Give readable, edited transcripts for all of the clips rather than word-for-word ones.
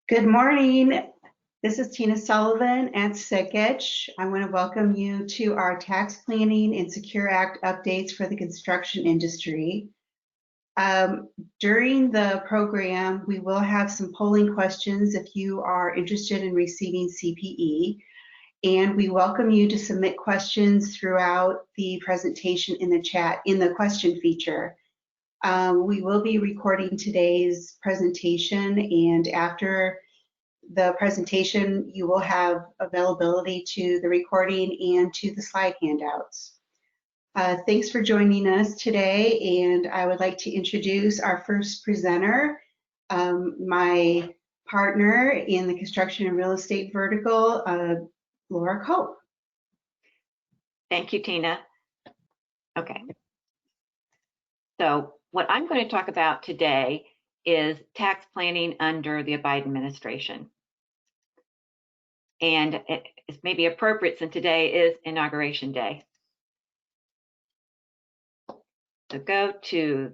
Good morning. This is Tina Sullivan at Sikich. I want to welcome you to our Tax Planning and Secure Act updates for the construction industry. During the program, we will have some polling questions if you are interested in receiving CPE, and we welcome you to submit questions throughout the presentation in the chat in the question feature. We will be recording today's presentation, and after the presentation, you will have availability to the recording and to the slide handouts. Thanks for joining us today, and I would like to introduce our first presenter, my partner in the construction and real estate vertical, Laura Cope. Thank you, Tina. Okay. So what I'm going to talk about today is tax planning under the Biden administration. And it's maybe appropriate since today is Inauguration Day. So go to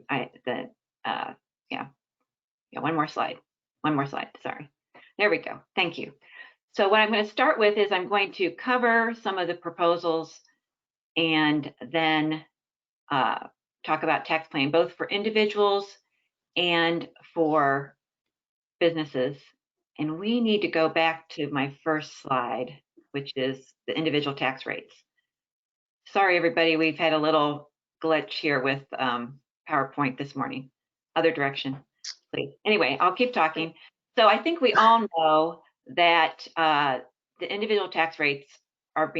one more slide, sorry. There we go, thank you. So what I'm going to start with is I'm going to cover some of the proposals and then talk about tax planning, both for individuals and for businesses. And we need to go back to my first slide, which is the individual tax rates. Sorry, everybody, we've had a little glitch here with PowerPoint this morning. Other direction, please. Anyway, I'll keep talking. So I think we all know that the individual tax rates are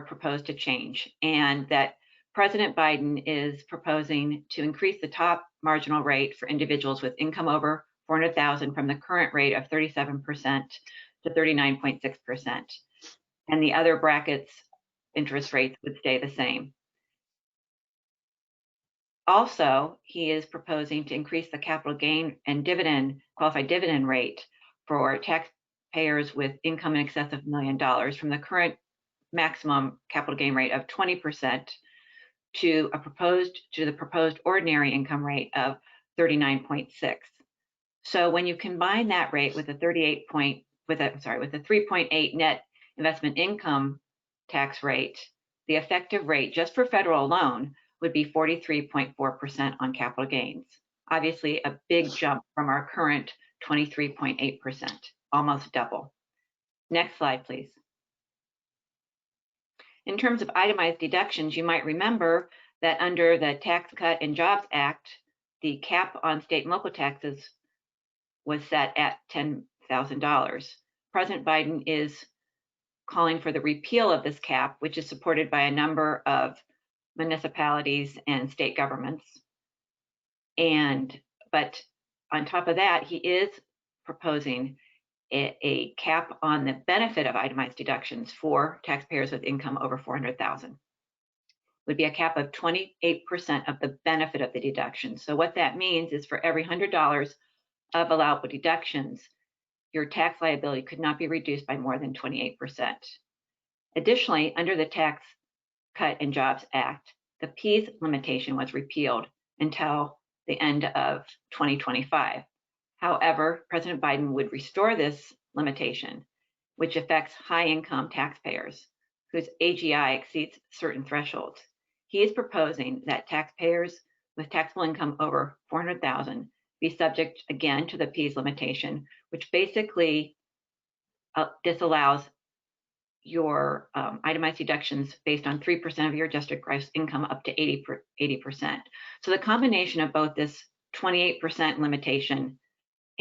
proposed to change, and that President Biden is proposing to increase the top marginal rate for individuals with income over $400,000 from the current rate of 37% to 39.6%. And the other brackets interest rates would stay the same. Also, he is proposing to increase the capital gain and qualified dividend rate for taxpayers with income in excess of $1 million from the current maximum capital gain rate of 20% to the proposed ordinary income rate of 39.6. So when you combine that rate with the 3.8 net investment income tax rate, the effective rate just for federal alone would be 43.4% on capital gains. Obviously a big jump from our current 23.8%, almost double. Next slide, please. In terms of itemized deductions, you might remember that under the Tax Cut and Jobs Act, the cap on state and local taxes was set at $10,000. President Biden is calling for the repeal of this cap, which is supported by a number of municipalities and state governments. But on top of that, he is proposing a cap on the benefit of itemized deductions for taxpayers with income over $400,000. Would be a cap of 28% of the benefit of the deduction. So what that means is for every $100 of allowable deductions, your tax liability could not be reduced by more than 28%. Additionally, under the Tax Cut and Jobs Act, the PEAS limitation was repealed until the end of 2025. However, President Biden would restore this limitation, which affects high-income taxpayers whose AGI exceeds certain thresholds. He is proposing that taxpayers with taxable income over $400,000 be subject again to the PEAS limitation, which basically disallows your itemized deductions based on 3% of your adjusted gross income up to 80%. So the combination of both this 28% limitation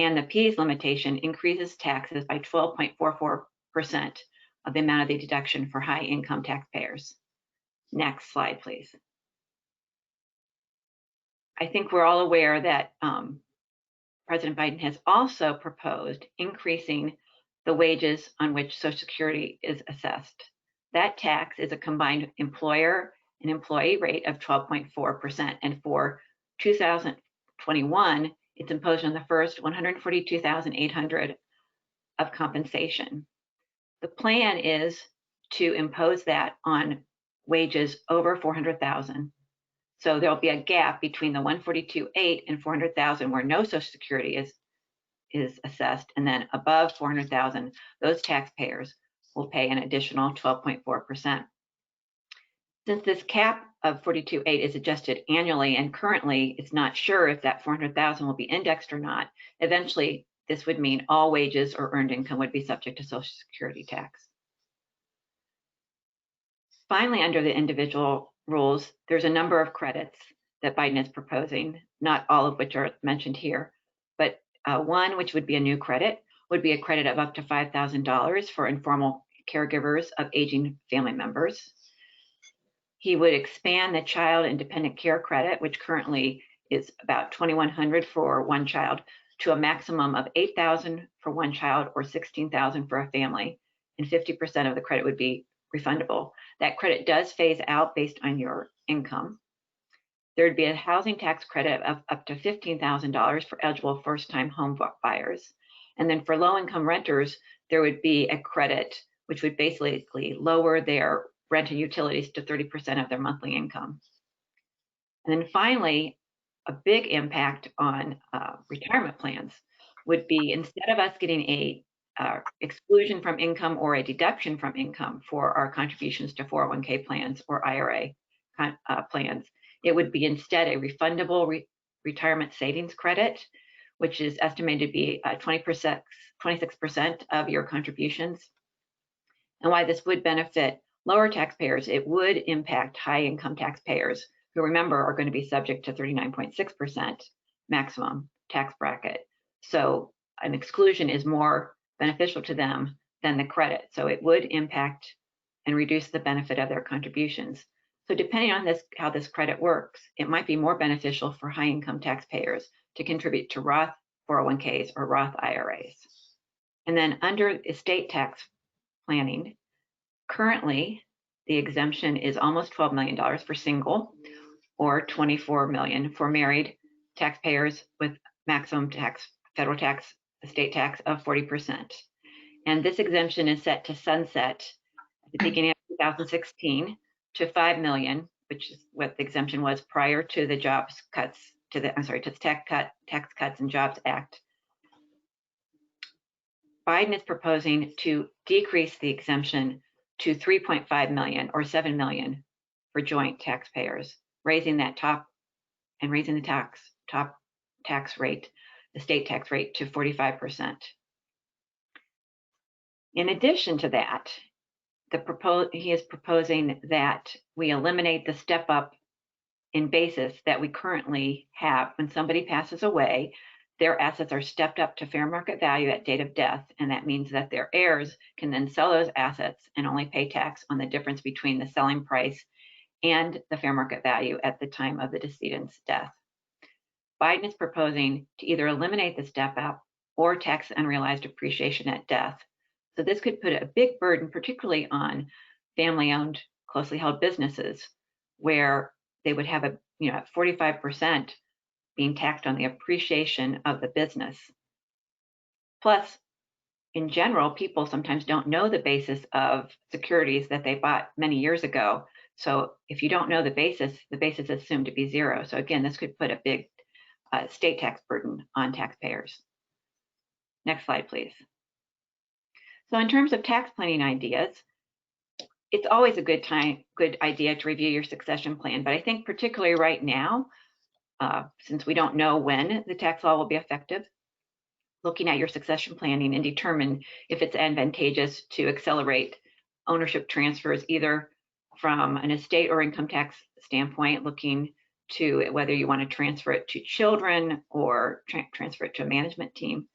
and the PEAS limitation increases taxes by 12.44% of the amount of the deduction for high income taxpayers. Next slide, please. I think we're all aware that President Biden has also proposed increasing the wages on which Social Security is assessed. That tax is a combined employer and employee rate of 12.4%, and for 2021, it's imposed on the first $142,800 of compensation. The plan is to impose that on wages over $400,000. So there'll be a gap between the $142,800 and $400,000 where no Social Security is is assessed, and then above 400,000, those taxpayers will pay an additional 12.4%. Since this cap of 42.8 is adjusted annually, and currently it's not sure if that 400,000 will be indexed or not, eventually this would mean all wages or earned income would be subject to Social Security tax. Finally, under the individual rules, there's a number of credits that Biden is proposing, not all of which are mentioned here, but one, which would be a new credit, would be a credit of up to $5,000 for informal caregivers of aging family members. He would expand the child independent care credit, which currently is about $2,100 for one child, to a maximum of $8,000 for one child or $16,000 for a family, and 50% of the credit would be refundable. That credit does phase out based on your income. There would be a housing tax credit of up to $15,000 for eligible first-time home buyers. And then for low-income renters, there would be a credit which would basically lower their rent and utilities to 30% of their monthly income. And then finally, a big impact on retirement plans would be, instead of us getting a exclusion from income or a deduction from income for our contributions to 401k plans or IRA plans, it would be instead a refundable retirement savings credit, which is estimated to be 26% of your contributions. And why this would benefit lower taxpayers, it would impact high income taxpayers, who, remember, are going to be subject to 39.6% maximum tax bracket. So an exclusion is more beneficial to them than the credit. So it would impact and reduce the benefit of their contributions. So depending on how this credit works, it might be more beneficial for high income taxpayers to contribute to Roth 401ks or Roth IRAs. And then under estate tax planning, currently the exemption is almost $12 million for single, or $24 million for married taxpayers with maximum federal tax, estate tax of 40%. And this exemption is set to sunset at the beginning of 2016 to $5 million, which is what the exemption was prior to the to the Tax Cuts and Jobs Act. Biden is proposing to decrease the exemption to 3.5 million or 7 million for joint taxpayers, raising the top tax rate, the state tax rate, to 45%. In addition to that, he is proposing that we eliminate the step up in basis that we currently have. When somebody passes away, their assets are stepped up to fair market value at date of death, and that means that their heirs can then sell those assets and only pay tax on the difference between the selling price and the fair market value at the time of the decedent's death. Biden is proposing to either eliminate the step up or tax unrealized appreciation at death. So this could put a big burden, particularly on family-owned, closely held businesses, where they would have at 45% being taxed on the appreciation of the business. Plus, in general, people sometimes don't know the basis of securities that they bought many years ago. So if you don't know the basis is assumed to be zero. So again, this could put a big state tax burden on taxpayers. Next slide, please. So in terms of tax planning ideas, it's always a good idea to review your succession plan. But I think particularly right now, since we don't know when the tax law will be effective, looking at your succession planning and determine if it's advantageous to accelerate ownership transfers, either from an estate or income tax standpoint, looking to whether you want to transfer it to children or transfer it to a management team.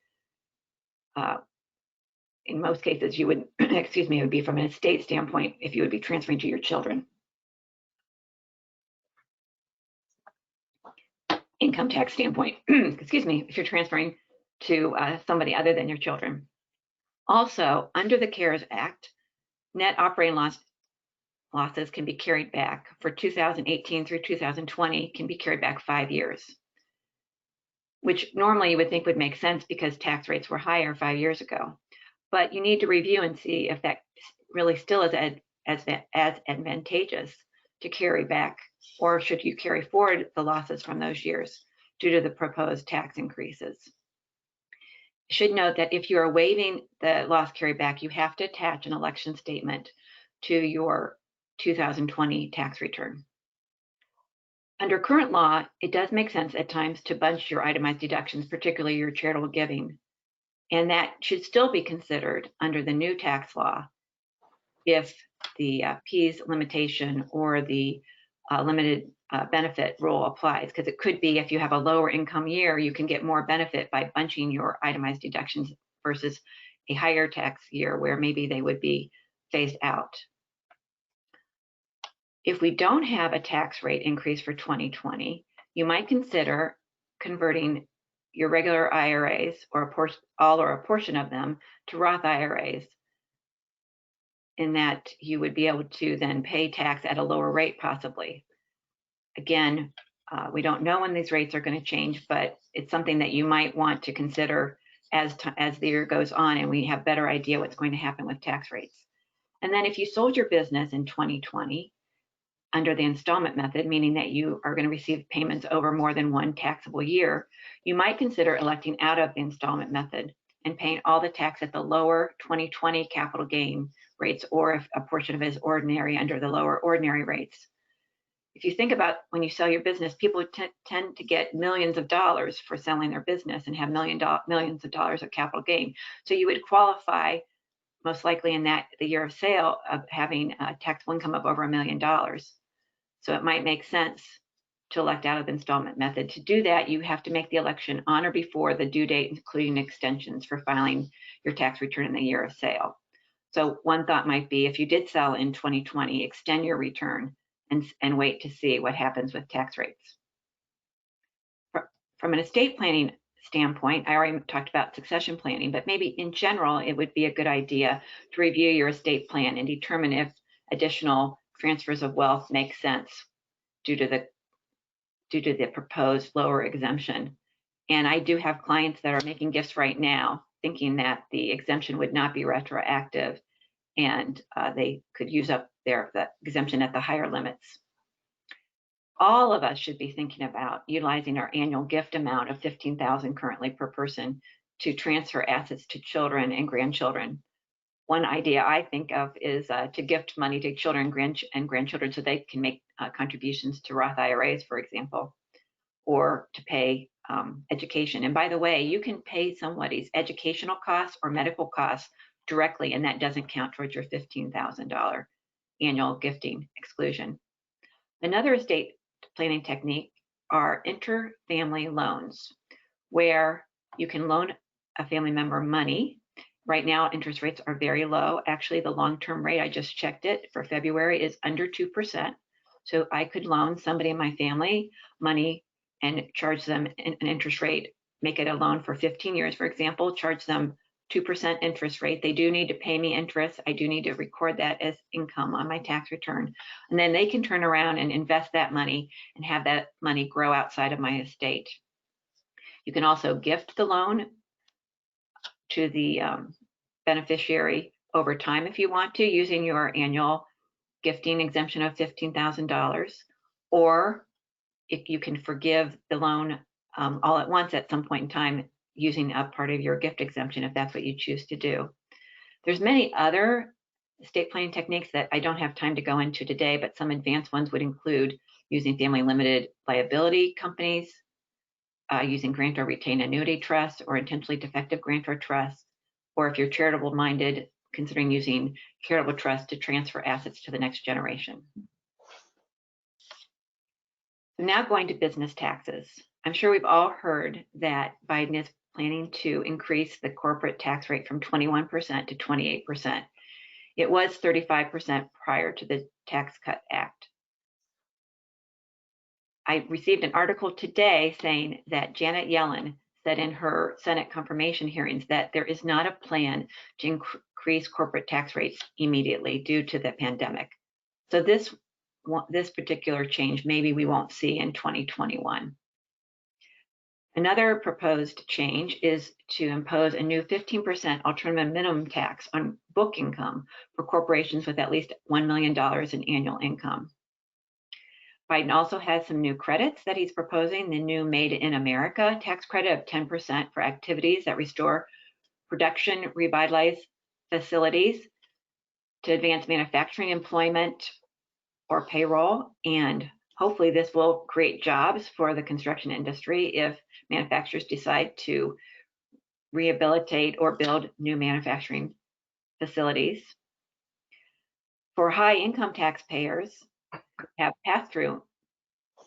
In most cases, you would, it would be from an estate standpoint if you would be transferring to your children. Income tax standpoint, if you're transferring to somebody other than your children. Also, under the CARES Act, net operating losses can be carried back for 2018 through 2020, can be carried back 5 years, which normally you would think would make sense because tax rates were higher 5 years ago. But you need to review and see if that really still is as advantageous to carry back, or should you carry forward the losses from those years due to the proposed tax increases. Should note that if you are waiving the loss carryback, you have to attach an election statement to your 2020 tax return. Under current law, it does make sense at times to bunch your itemized deductions, particularly your charitable giving, and that should still be considered under the new tax law if the P's limitation or the limited benefit rule applies, because it could be if you have a lower income year, you can get more benefit by bunching your itemized deductions versus a higher tax year where maybe they would be phased out. If we don't have a tax rate increase for 2020, you might consider converting your regular IRAs, or all or a portion of them, to Roth IRAs, in that you would be able to then pay tax at a lower rate possibly. Again, we don't know when these rates are going to change, but it's something that you might want to consider as the year goes on and we have better idea what's going to happen with tax rates. And then if you sold your business in 2020 under the installment method, meaning that you are going to receive payments over more than one taxable year, you might consider electing out of the installment method and paying all the tax at the lower 2020 capital gain rates, or if a portion of it is ordinary under the lower ordinary rates. If you think about when you sell your business, people tend to get millions of dollars for selling their business and have millions of dollars of capital gain. So you would qualify most likely in the year of sale of having a taxable income of over $1 million. So it might make sense to elect out of the installment method. To do that, you have to make the election on or before the due date, including extensions for filing your tax return in the year of sale. So one thought might be, if you did sell in 2020, extend your return and wait to see what happens with tax rates. From an estate planning standpoint, I already talked about succession planning, but maybe in general, it would be a good idea to review your estate plan and determine if additional transfers of wealth make sense due to the proposed lower exemption. And I do have clients that are making gifts right now, thinking that the exemption would not be retroactive and they could use up the exemption at the higher limits. All of us should be thinking about utilizing our annual gift amount of $15,000 currently per person to transfer assets to children and grandchildren. One idea I think of is to gift money to children and grandchildren so they can make contributions to Roth IRAs, for example, or to pay education. And by the way, you can pay somebody's educational costs or medical costs directly, and that doesn't count towards your $15,000 annual gifting exclusion. Another estate planning technique are inter-family loans, where you can loan a family member money. Right now, interest rates are very low. Actually, the long-term rate, I just checked it for February, is under 2%. So I could loan somebody in my family money and charge them an interest rate, make it a loan for 15 years, for example, charge them 2% interest rate. They do need to pay me interest. I do need to record that as income on my tax return. And then they can turn around and invest that money and have that money grow outside of my estate. You can also gift the loan to the beneficiary over time if you want to, using your annual gifting exemption of $15,000, or if you can forgive the loan all at once at some point in time using a part of your gift exemption, if that's what you choose to do. There's many other estate planning techniques that I don't have time to go into today, but some advanced ones would include using family limited liability companies, using grantor retained annuity trusts or intentionally defective grantor trusts, or if you're charitable minded, considering using charitable trusts to transfer assets to the next generation. So now going to business taxes. I'm sure we've all heard that Biden is planning to increase the corporate tax rate from 21% to 28%. It was 35% prior to the Tax Cut Act. I received an article today saying that Janet Yellen said in her Senate confirmation hearings that there is not a plan to increase corporate tax rates immediately due to the pandemic. So this particular change maybe we won't see in 2021. Another proposed change is to impose a new 15% alternative minimum tax on book income for corporations with at least $1 million in annual income. Biden also has some new credits that he's proposing, the new Made in America tax credit of 10% for activities that restore production, revitalize facilities to advance manufacturing employment or payroll. And hopefully this will create jobs for the construction industry if manufacturers decide to rehabilitate or build new manufacturing facilities. For high income taxpayers who have pass-through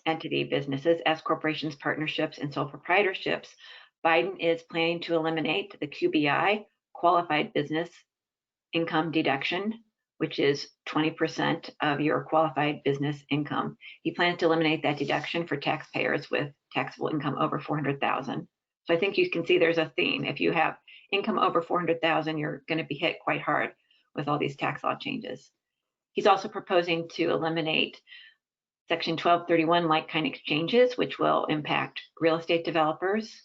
entity businesses, S corporations, partnerships, and sole proprietorships, Biden is planning to eliminate the QBI, qualified business income deduction, which is 20% of your qualified business income. He plans to eliminate that deduction for taxpayers with taxable income over 400,000. So I think you can see there's a theme. If you have income over 400,000, you're going to be hit quite hard with all these tax law changes. He's also proposing to eliminate Section 1231 like-kind exchanges, which will impact real estate developers.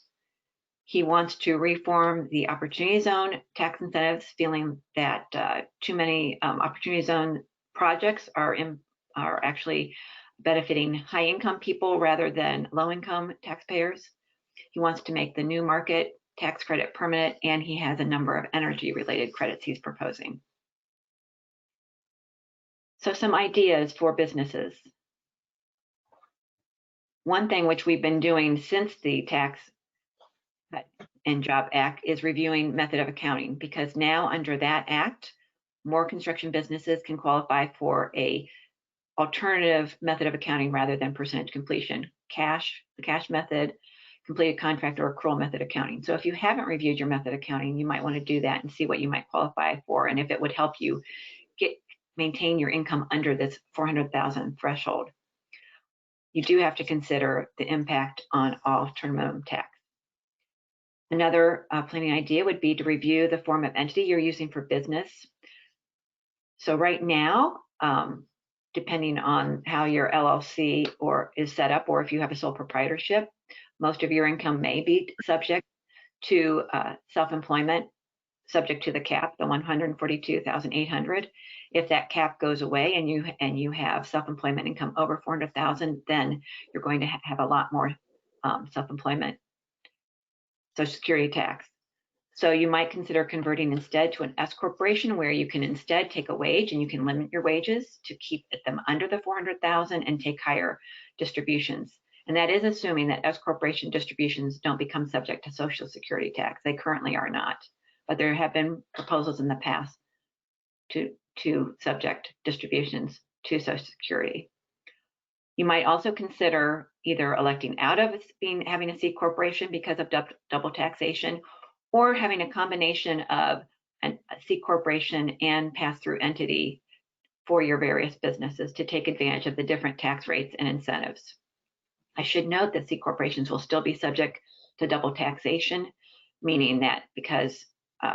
He wants to reform the opportunity zone tax incentives, feeling that too many opportunity zone projects are actually benefiting high-income people rather than low-income taxpayers. He wants to make the new market tax credit permanent, and he has a number of energy-related credits he's proposing. So some ideas for businesses. One thing which we've been doing since the Tax Cut and Job Act is reviewing method of accounting, because now under that act, more construction businesses can qualify for a alternative method of accounting rather than percentage completion, the cash method, completed contract, or accrual method accounting. So if you haven't reviewed your method accounting, you might want to do that and see what you might qualify for, and if it would help you maintain your income under this 400,000 threshold. You do have to consider the impact on alternative minimum tax. Another planning idea would be to review the form of entity you're using for business. So right now, depending on how your LLC is set up, or if you have a sole proprietorship, most of your income may be subject to self-employment, subject to the cap, the 142,800. If that cap goes away and you have self-employment income over 400,000, then you're going to have a lot more self-employment Social Security tax. So you might consider converting instead to an S corporation, where you can instead take a wage and you can limit your wages to keep them under the 400,000 and take higher distributions. And that is assuming that S corporation distributions don't become subject to Social Security tax. They currently are not, but there have been proposals in the past to subject distributions to Social Security. You might also consider either electing out of having a C corporation because of double taxation, or having a combination of a C corporation and pass-through entity for your various businesses to take advantage of the different tax rates and incentives. I should note that C corporations will still be subject to double taxation, meaning that because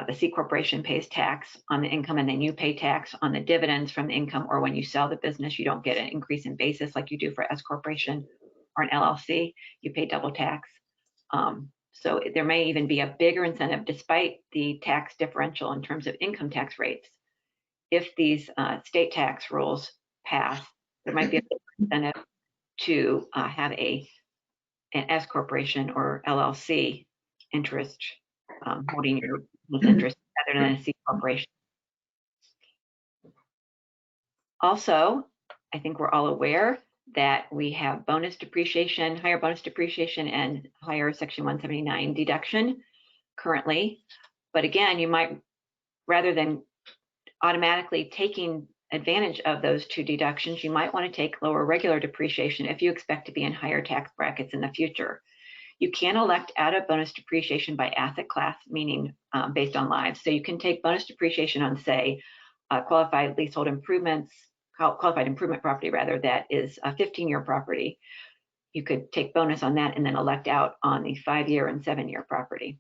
the C corporation pays tax on the income and then you pay tax on the dividends from the income, or when you sell the business, you don't get an increase in basis like you do for S corporation or an LLC, you pay double tax. So there may even be a bigger incentive despite the tax differential in terms of income tax rates. If these state tax rules pass, there might be a bigger incentive to have an S corporation or LLC interest holding your interest rather than a C corporation. Also, I think we're all aware that we have bonus depreciation, higher bonus depreciation, and higher Section 179 deduction currently. But again, you might, rather than automatically taking advantage of those two deductions, you might want to take lower regular depreciation if you expect to be in higher tax brackets in the future. You can elect out of bonus depreciation by asset class, meaning based on lives. So you can take bonus depreciation on, say, qualified leasehold improvements, qualified improvement property rather, that is a 15-year property. You could take bonus on that and then elect out on the 5-year and 7-year property.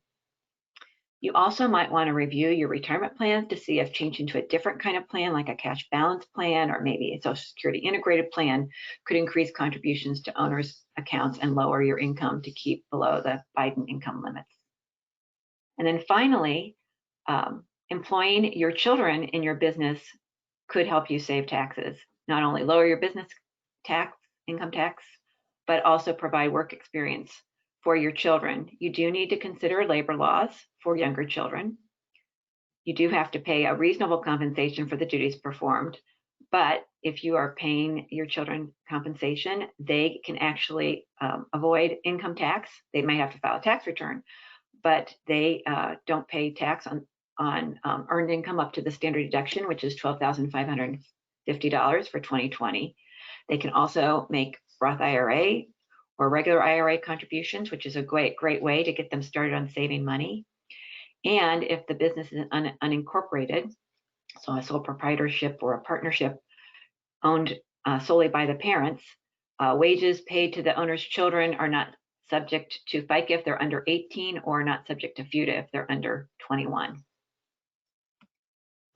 You also might want to review your retirement plans to see if changing to a different kind of plan, like a cash balance plan or maybe a Social Security integrated plan, could increase contributions to owners' accounts and lower your income to keep below the Biden income limits. And then finally, employing your children in your business could help you save taxes. Not only lower your business tax income tax, but also provide work experience for your children. You do need to consider labor laws for younger children. You do have to pay a reasonable compensation for the duties performed, but if you are paying your children compensation, they can actually avoid income tax. They may have to file a tax return, but they don't pay tax on earned income up to the standard deduction, which is $12,550 for 2020. They can also make Roth IRA or regular IRA contributions, which is a great way to get them started on saving money. And if the business is unincorporated, so a sole proprietorship or a partnership owned solely by the parents, wages paid to the owner's children are not subject to FICA if they're under 18 or not subject to FUTA if they're under 21.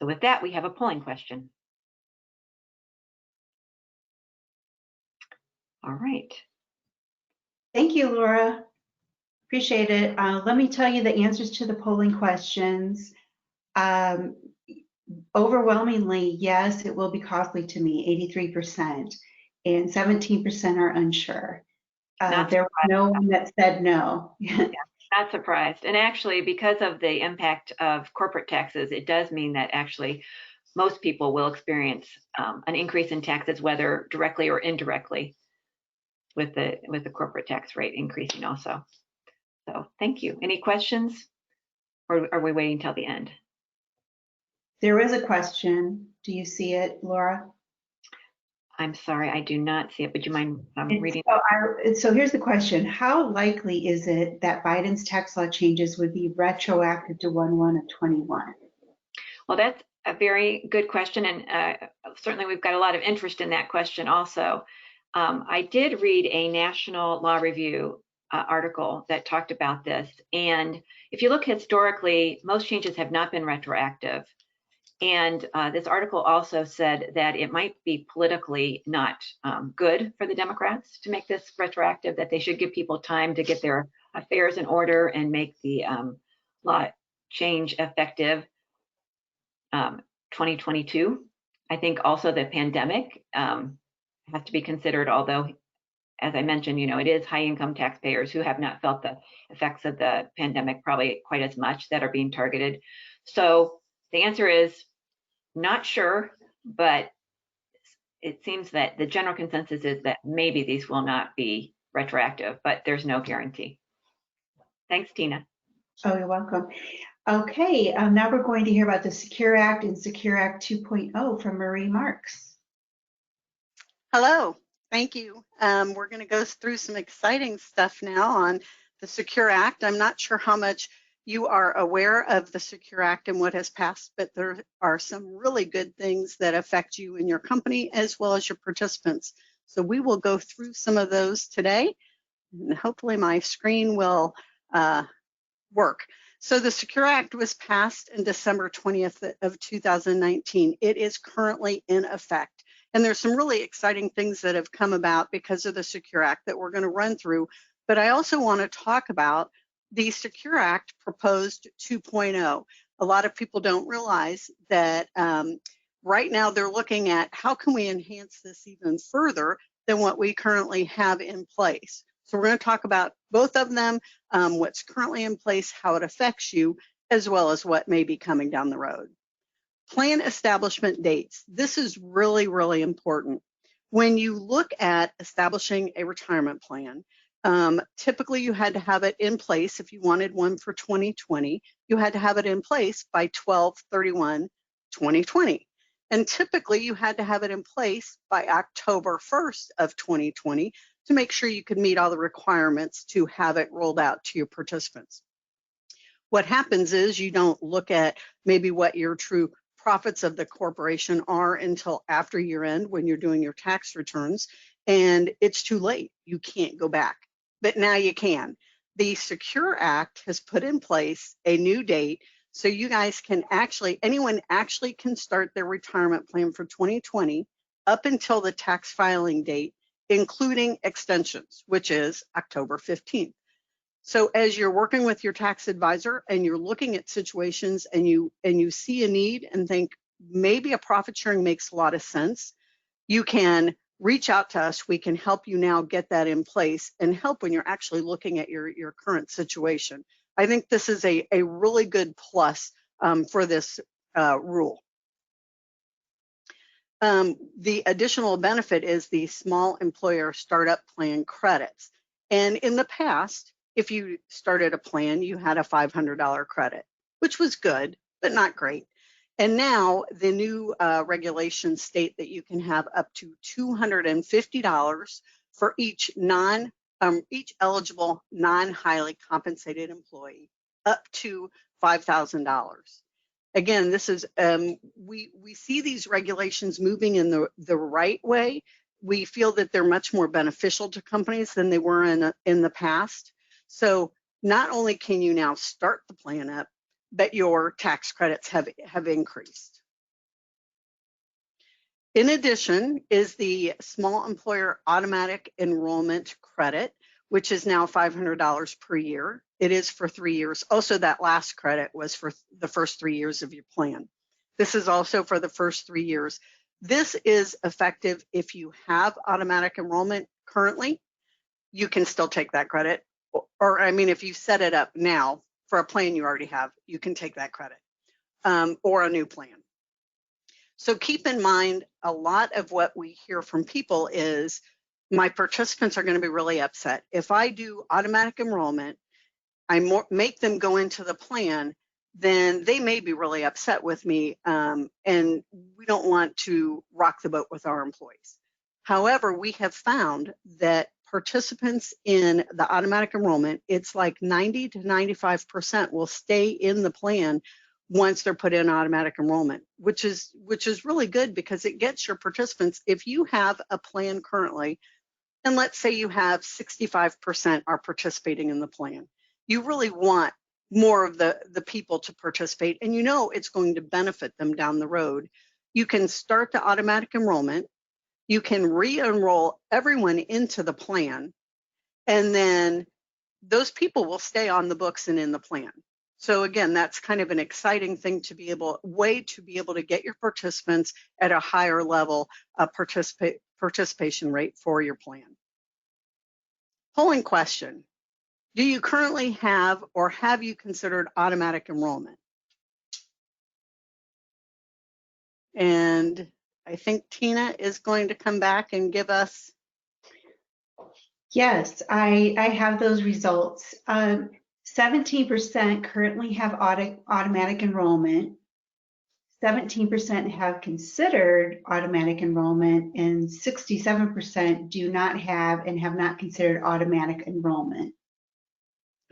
So with that, we have a polling question. All right. Thank you, Laura. Appreciate it. Let me tell you the answers to the polling questions. Overwhelmingly, yes, it will be costly to me, 83%, and 17% are unsure. There was no one that said no. Yeah, not surprised. And actually, because of the impact of corporate taxes, it does mean that actually most people will experience an increase in taxes, whether directly or indirectly, with the corporate tax rate increasing also. So thank you. Any questions, or are we waiting till the end? There is a question. Do you see it, Laura? I'm sorry, I do not see it. Would you mind reading? So here's the question. How likely is it that Biden's tax law changes would be retroactive to 1/1 of 21? Well, that's a very good question. And certainly we've got a lot of interest in that question also. I did read a National Law Review article that talked about this. And if you look historically, most changes have not been retroactive. And this article also said that it might be politically not good for the Democrats to make this retroactive, that they should give people time to get their affairs in order and make the law change effective 2022. I think also the pandemic has to be considered, although, as I mentioned, it is high income taxpayers who have not felt the effects of the pandemic probably quite as much that are being targeted. So the answer is not sure, but it seems that the general consensus is that maybe these will not be retroactive, but there's no guarantee. Thanks, Tina. Oh, you're welcome. Okay, now we're going to hear about the Secure Act and Secure Act 2.0 from Marie Marks. Hello, thank you. We're going to go through some exciting stuff now on the Secure Act. I'm not sure how much you are aware of the Secure Act and what has passed, but there are some really good things that affect you and your company as well as your participants. So we will go through some of those today, and hopefully my screen will work. So the Secure Act was passed in December 20th of 2019. It is currently in effect. And there's some really exciting things that have come about because of the Secure Act that we're going to run through. But I also want to talk about the Secure Act proposed 2.0. A lot of people don't realize that right now they're looking at how can we enhance this even further than what we currently have in place. So we're going to talk about both of them, what's currently in place, how it affects you, as well as what may be coming down the road. Plan establishment dates. This is really, really important. When you look at establishing a retirement plan, typically you had to have it in place. If you wanted one for 2020, you had to have it in place by 12/31/2020. And typically you had to have it in place by October 1st of 2020 to make sure you could meet all the requirements to have it rolled out to your participants. What happens is you don't look at maybe what your true profits of the corporation are until after year end when you're doing your tax returns, and it's too late. You can't go back, but now you can. The Secure Act has put in place a new date, so you guys can anyone actually can start their retirement plan for 2020 up until the tax filing date, including extensions, which is October 15th. So as you're working with your tax advisor and you're looking at situations and you see a need and think maybe a profit sharing makes a lot of sense, you can reach out to us. We can help you now get that in place and help when you're actually looking at your current situation. I think this is a really good plus for this rule. The additional benefit is the small employer startup plan credits. And in the past, if you started a plan, you had a $500 credit, which was good, but not great. And now the new regulations state that you can have up to $250 for each eligible non-highly compensated employee, up to $5,000. Again, this is we see these regulations moving in the right way. We feel that they're much more beneficial to companies than they were in the past. So not only can you now start the plan up, but your tax credits have increased. In addition is the small employer automatic enrollment credit, which is now $500 per year. It is for 3 years. Also, that last credit was for the first 3 years of your plan. This is also for the first 3 years. This is effective if you have automatic enrollment currently. You can still take that credit. Or I mean, if you set it up now for a plan you already have, you can take that credit or a new plan. So keep in mind, a lot of what we hear from people is, my participants are going to be really upset. If I do automatic enrollment, I make them go into the plan, then they may be really upset with me, and we don't want to rock the boat with our employees. However, we have found that participants in the automatic enrollment, it's like 90 to 95% will stay in the plan once they're put in automatic enrollment, which is really good, because it gets your participants, if you have a plan currently, and let's say you have 65% are participating in the plan, you really want more of the people to participate, and you know it's going to benefit them down the road. You can start the automatic enrollment, you can re-enroll everyone into the plan, and then those people will stay on the books and in the plan. So again, that's kind of an exciting thing to be able to get your participants at a higher level of participation rate for your plan. Polling question: do you currently have, or have you considered automatic enrollment? And I think Tina is going to come back and give us. Yes, I have those results. 17% currently have automatic enrollment. 17% have considered automatic enrollment, and 67% do not have and have not considered automatic enrollment.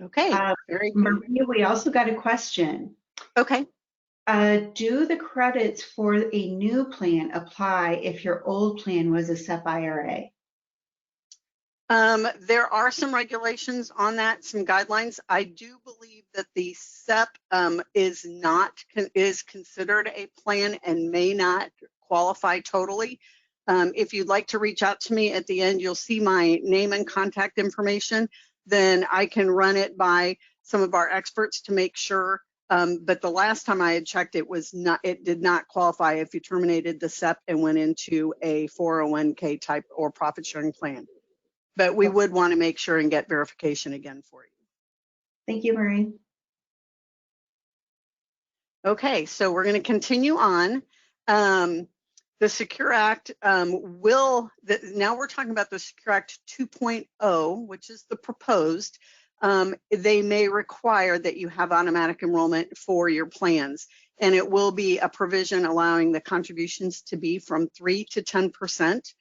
Okay, very good. Maria, we also got a question. Okay. Do the credits for a new plan apply if your old plan was a SEP IRA? There are some regulations on that, some guidelines. I do believe that the SEP is considered a plan and may not qualify totally. If you'd like to reach out to me at the end, you'll see my name and contact information. Then I can run it by some of our experts to make sure. But the last time I had checked, it did not qualify if you terminated the SEP and went into a 401k type or profit sharing plan. But we would want to make sure and get verification again for you. Thank you, Marie. Okay, so we're going to continue on. The Secure Act now we're talking about the Secure Act 2.0, which is the proposed. They may require that you have automatic enrollment for your plans, and it will be a provision allowing the contributions to be from 3 to 10%.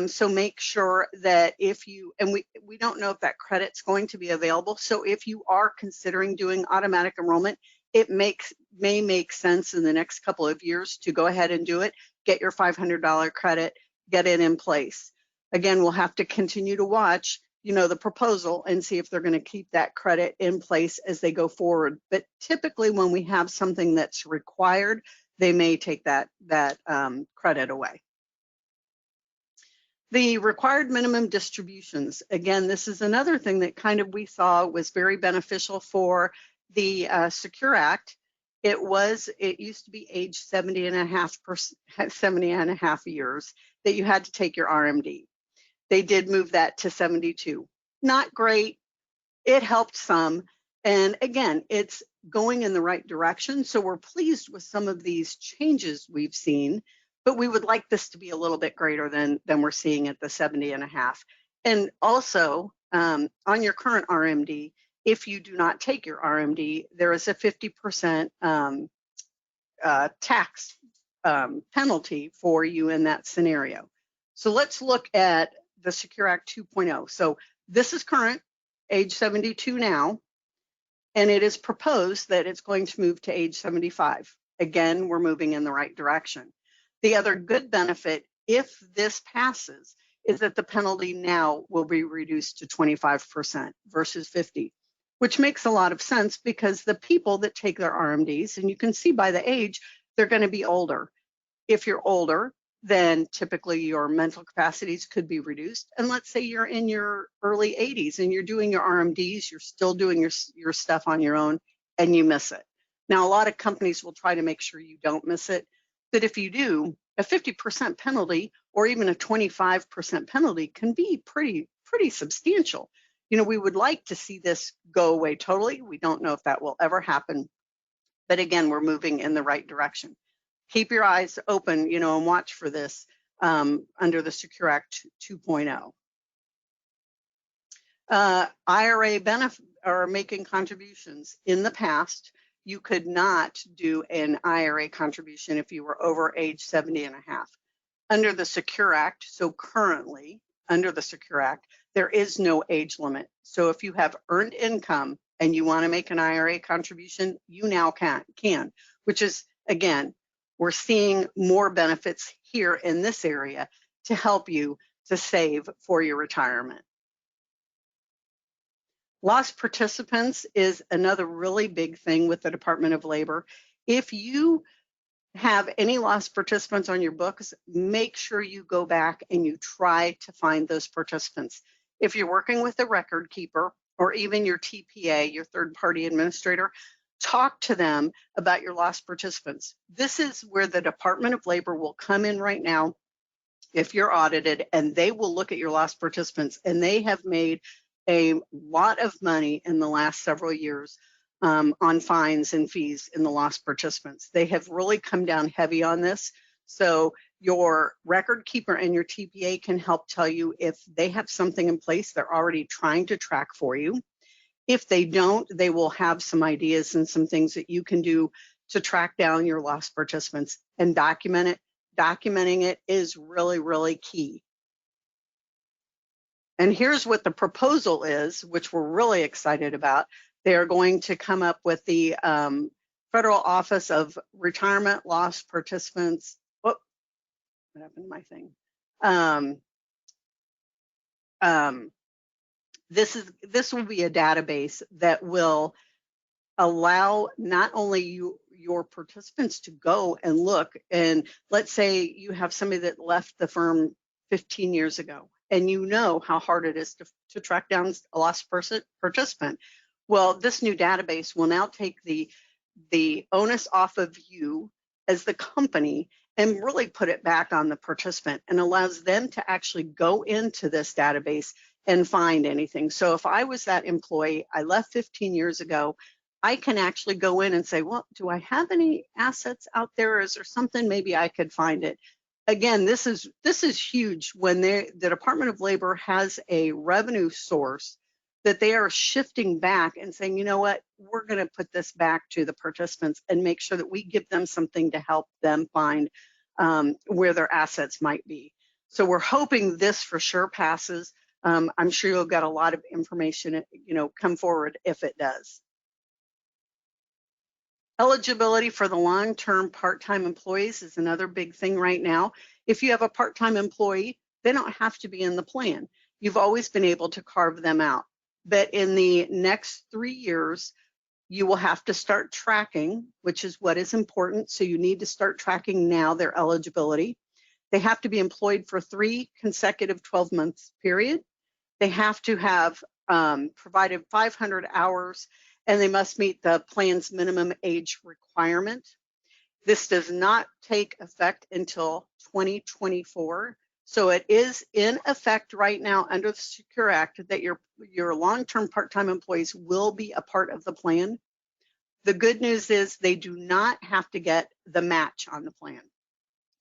So make sure that we don't know if that credit's going to be available. So if you are considering doing automatic enrollment, it may make sense in the next couple of years to go ahead and do it, get your $500 credit, get it in place. Again, we'll have to continue to watch, the proposal and see if they're going to keep that credit in place as they go forward. But typically when we have something that's required, they may take that credit away. The required minimum distributions. Again, this is another thing that we saw was very beneficial for the Secure Act. It used to be age 70 and a half years. that you had to take your RMD. They did move that to 72. Not great. It helped some. And again, it's going in the right direction. So we're pleased with some of these changes we've seen, but we would like this to be a little bit greater than we're seeing at the 70.5. And also on your current RMD, if you do not take your RMD, there is a 50% tax penalty for you in that scenario. So let's look at the Secure Act 2.0. So this is current, age 72 now, and it is proposed that it's going to move to age 75. Again, we're moving in the right direction. The other good benefit, if this passes, is that the penalty now will be reduced to 25% versus 50, which makes a lot of sense because the people that take their RMDs, and you can see by the age, they're going to be older. If you're older, then typically your mental capacities could be reduced. And let's say you're in your early 80s and you're doing your RMDs, you're still doing your stuff on your own, and you miss it. Now, a lot of companies will try to make sure you don't miss it, but if you do, a 50% penalty or even a 25% penalty can be pretty substantial. You know, we would like to see this go away totally. We don't know if that will ever happen, but again, we're moving in the right direction. Keep your eyes open, you know, and watch for this under the Secure Act 2.0. IRA benefit or making contributions. In the past, you could not do an IRA contribution if you were over age 70.5. Under the Secure Act, so currently under the Secure Act, there is no age limit. So if you have earned income and you want to make an IRA contribution, you now can, which is, again, we're seeing more benefits here in this area to help you to save for your retirement. Lost participants is another really big thing with the Department of Labor. If you have any lost participants on your books, make sure you go back and you try to find those participants. If you're working with a record keeper or even your TPA, your third-party administrator, talk to them about your lost participants. This is where the Department of Labor will come in right now if you're audited, and they will look at your lost participants, and they have made a lot of money in the last several years on fines and fees in the lost participants. They have really come down heavy on this. So your record keeper and your TPA can help tell you if they have something in place they're already trying to track for you. If they don't, they will have some ideas and some things that you can do to track down your lost participants and document it. Documenting it is really, really key. And here's what the proposal is, which we're really excited about. They are going to come up with the Federal Office of Retirement Lost Participants. Oh, what happened to my thing? This will be a database that will allow not only your participants to go and look, and let's say you have somebody that left the firm 15 years ago, and you know how hard it is to track down a lost participant. Well, this new database will now take the onus off of you as the company and really put it back on the participant, and allows them to actually go into this database and find anything. So if I was that employee, I left 15 years ago, I can actually go in and say, well, do I have any assets out there? Is there something maybe I could find it? Again, this is huge when the Department of Labor has a revenue source that they are shifting back and saying, you know what, we're going to put this back to the participants and make sure that we give them something to help them find where their assets might be. So we're hoping this for sure passes. I'm sure you'll get a lot of information, you know, come forward if it does. Eligibility for the long-term part-time employees is another big thing right now. If you have a part-time employee, they don't have to be in the plan. You've always been able to carve them out. But in the next 3 years, you will have to start tracking, which is what is important. So you need to start tracking now their eligibility. They have to be employed for 3 consecutive 12-month period. They have to have provided 500 hours, and they must meet the plan's minimum age requirement. This does not take effect until 2024. So it is in effect right now under the Secure Act that your long-term part-time employees will be a part of the plan. The good news is they do not have to get the match on the plan.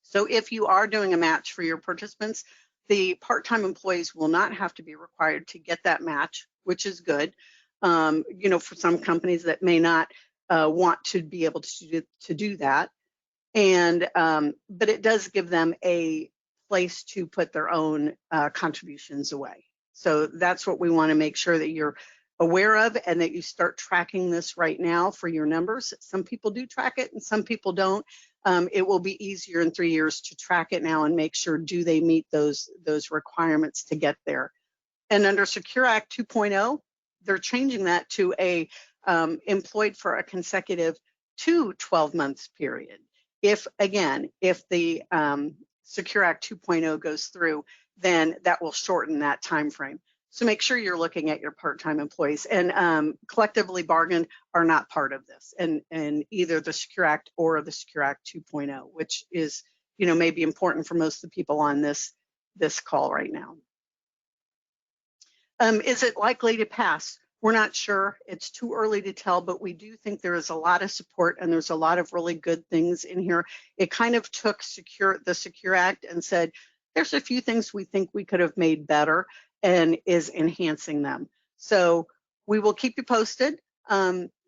So if you are doing a match for your participants, the part-time employees will not have to be required to get that match, which is good. You know, for some companies that may not want to be able to do that. And but it does give them a place to put their own contributions away. So that's what we want to make sure that you're aware of, and that you start tracking this right now for your numbers. Some people do track it and some people don't. It will be easier in 3 years to track it now and make sure, do they meet those requirements to get there. And under Secure Act 2.0, they're changing that to a employed for a consecutive 12 months period. If the Secure Act 2.0 goes through, then that will shorten that time frame. So make sure you're looking at your part-time employees, and collectively bargained are not part of this, and either the Secure Act or the Secure Act 2.0, which is, you know, maybe important for most of the people on this call right now. Is it likely to pass? We're not sure. It's too early to tell, but we do think there is a lot of support and there's a lot of really good things in here. It kind of took the Secure Act and said, there's a few things we think we could have made better, and is enhancing them. So we will keep you posted.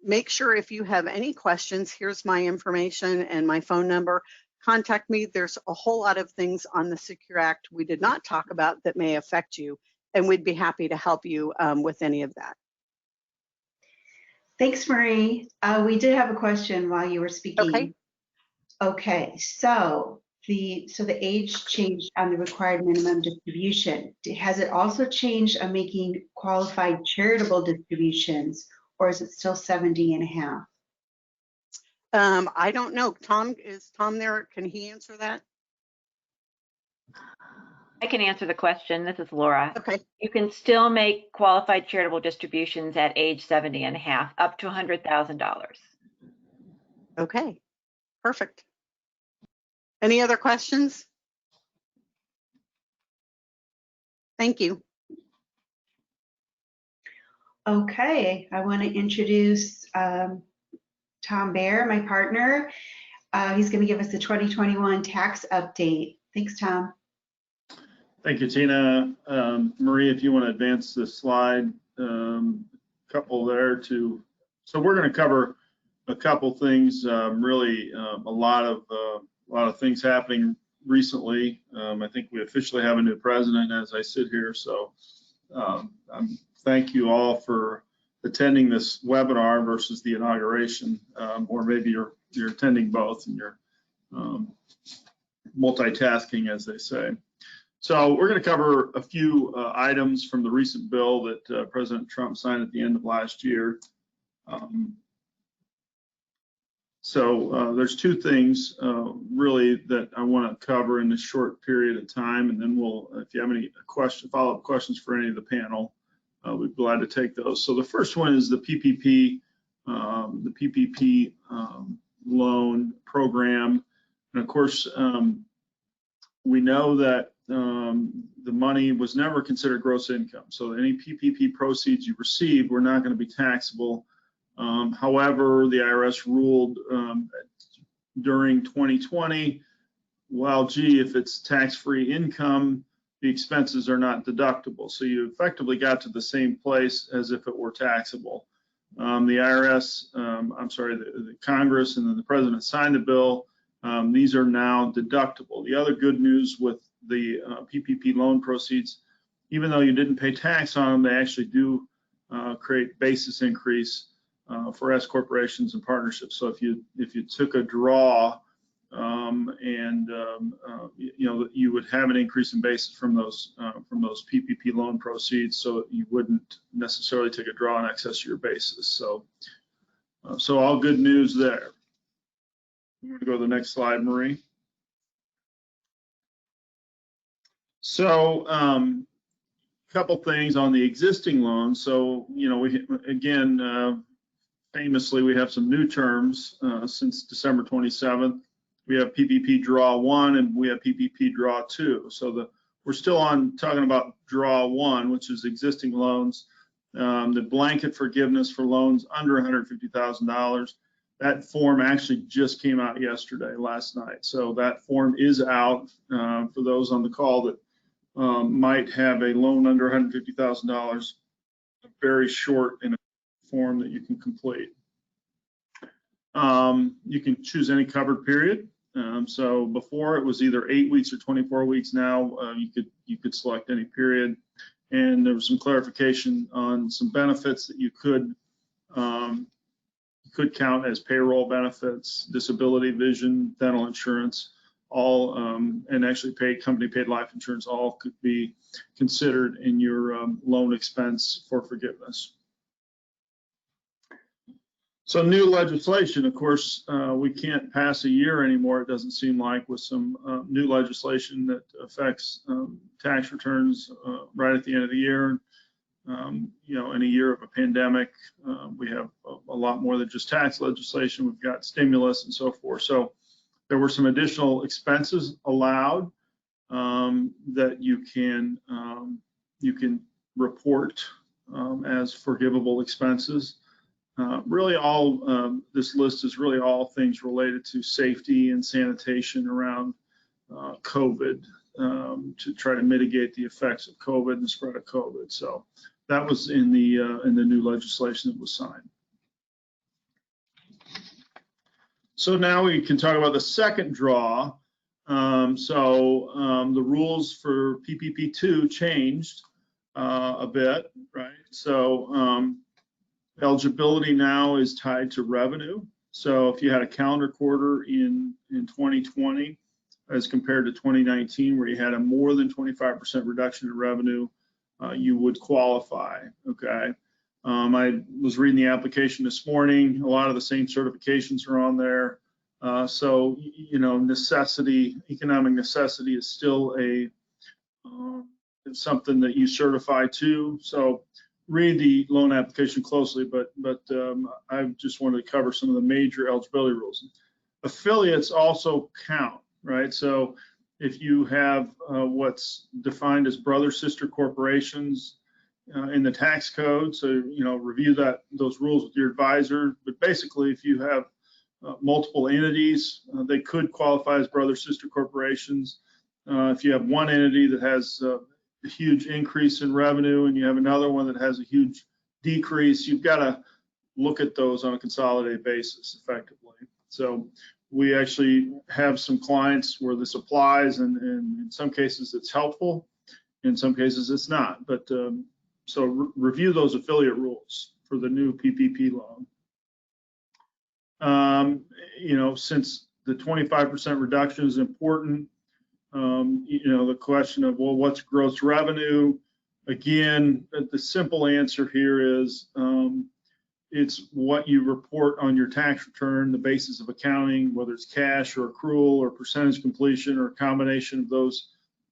Make sure if you have any questions, here's my information and my phone number. Contact me. There's a whole lot of things on the Secure Act we did not talk about that may affect you, and we'd be happy to help you with any of that. Thanks, Marie. We did have a question while you were speaking. Okay, so the age changed on the required minimum distribution. Has it also changed on making qualified charitable distributions, or is it still 70.5? I don't know. Tom, is Tom there? Can he answer that? I can answer the question. This is Laura. Okay. You can still make qualified charitable distributions at age 70.5, up to $100,000. Okay, perfect. Any other questions? Thank you. Okay, I want to introduce Tom Baer, my partner. He's going to give us the 2021 tax update. Thanks, Tom. Thank you, Tina. Marie, if you want to advance the slide, couple there too. So we're going to cover a couple things. Really, a lot of things happening recently. I think we officially have a new president as I sit here. So thank you all for attending this webinar versus the inauguration, or maybe you're attending both and you're multitasking, as they say. So we're going to cover a few items from the recent bill that President Trump signed at the end of last year. So there's two things really that I want to cover in this short period of time, and then we'll, if you have any follow-up questions for any of the panel, we'd be glad to take those. So the first one is the PPP loan program, and of course we know that the money was never considered gross income. So any PPP proceeds you received were not going to be taxable. However, the IRS ruled during 2020, well, gee, if it's tax-free income, the expenses are not deductible. So you effectively got to the same place as if it were taxable. The IRS, the Congress and then the president signed the bill. These are now deductible. The other good news with the PPP loan proceeds, even though you didn't pay tax on them, they actually do create basis increase for S corporations and partnerships. So if you took a draw you would have an increase in basis from those PPP loan proceeds, so you wouldn't necessarily take a draw in excess of your basis. So all good news there. We're going to go to the next slide, Marie. So a couple things on the existing loans. So, famously, we have some new terms since December 27th. We have PPP Draw 1 and we have PPP Draw 2. So the we're still on talking about draw one, which is existing loans. The blanket forgiveness for loans under $150,000. That form actually just came out yesterday, last night. So that form is out for those on the call that might have a loan under $150,000. A very short and form that you can complete. You can choose any covered period. So before it was either 8 weeks or 24 weeks. Now you could select any period. And there was some clarification on some benefits that you could count as payroll benefits, disability, vision, dental insurance, all, and actually company paid life insurance, all could be considered in your loan expense for forgiveness. So new legislation, of course, we can't pass a year anymore, it doesn't seem like, with some new legislation that affects tax returns right at the end of the year. You know, in a year of a pandemic, we have a lot more than just tax legislation. We've got stimulus and so forth. So there were some additional expenses allowed that you can report as forgivable expenses. Really all, this list is really all things related to safety and sanitation around COVID, to try to mitigate the effects of COVID and the spread of COVID. So that was in the new legislation that was signed. So now we can talk about the second draw. The rules for PPP2 changed a bit, right? So eligibility now is tied to revenue. So if you had a calendar quarter in 2020 as compared to 2019, where you had a more than 25% reduction in revenue, you would qualify, okay? I was reading the application this morning. A lot of the same certifications are on there. So, you know, economic necessity is still something that you certify to. So read the loan application closely, but I just wanted to cover some of the major eligibility rules. Affiliates also count, right? So if you have what's defined as brother sister corporations in the tax code, so you know, review those rules with your advisor. But basically, if you have multiple entities, they could qualify as brother sister corporations. If you have one entity that has a huge increase in revenue and you have another one that has a huge decrease, you've got to look at those on a consolidated basis effectively. So we actually have some clients where this applies, and in some cases it's helpful, in some cases it's not. But so review those affiliate rules for the new PPP loan. You know, since the 25% reduction is important, you know, the question of, well, what's gross revenue? Again, the simple answer here is it's what you report on your tax return, the basis of accounting, whether it's cash or accrual or percentage completion or a combination of those,